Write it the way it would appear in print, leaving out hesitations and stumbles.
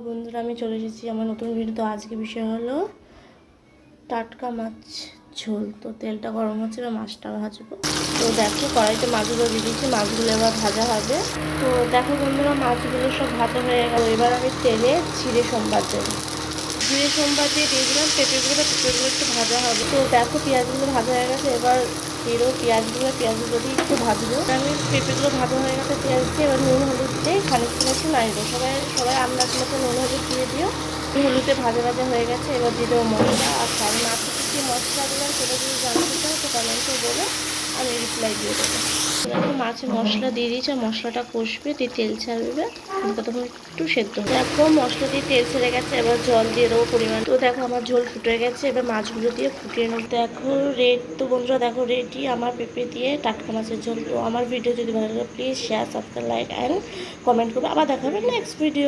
বন্ধুরা, আমি চলে এসেছি আমার নতুন ভিডিও। তো আজকে বিষয় হলো টাটকা মাছ ঝোল। তো তেলটা গরম হচ্ছে, এবার মাছটা ভাজবো। তো দেখো কড়াইতে মাছগুলো দিয়ে দিচ্ছি, মাছগুলো এবার ভাজা হবে। তো দেখো বন্ধুরা, মাছগুলো সব ভাজা হয়ে গেল। এবার আমি তেলে জিরে সোমবার দেবো, জিরে সোমবার দিয়ে দিয়েছিলাম পেঁপেগুলো একটু ভাজা হবে। তো দেখো পেঁয়াজগুলো ভাজা হয়ে গেছে, এবার এরও পেঁয়াজগুলো দিয়ে একটু ভাজবো। আমি পেঁপেগুলো ভাজা হয়ে গেছে পেঁয়াজ দিয়ে, এবার নুন হলুদ দিয়ে খানিকক্ষণ একটু নাড়িয়ে দেবো। সবাই আন্দাজ মতো নুন হলুদ দিয়ে দিও। হলুদে ভাজা ভাজা হয়ে গেছে, এবার দিয়ে দেবো মশলা। আর আমি মাছে কি মশলা দিলাম সেটা যদি জানতে চাও তো কমেন্টে বলে আমি রিপ্লাই দিয়ে দেবো। দেখো মাছে মশলা দিয়ে দিয়েছে, মশলাটা কষবে, দিয়ে তেল ছাড়বে, ততক্ষণ একটু সেদ্ধ। দেখো মশলা দিয়ে তেল ছেড়ে গেছে, এবার জল দিয়ে দেবো পরিমাণ। তো দেখো আমার ঝোল ফুটে গেছে, এবার মাছগুলো দিয়ে ফুটিয়ে নেব। দেখো তো বন্ধুরা দেখো রেডি আমার পেঁপে দিয়ে টাটকা মাছের ঝোল। তো আমার ভিডিও যদি ভালো লাগে please share, subscribe, like and comment করবে। আবার দেখাবে নেক্সট ভিডিও।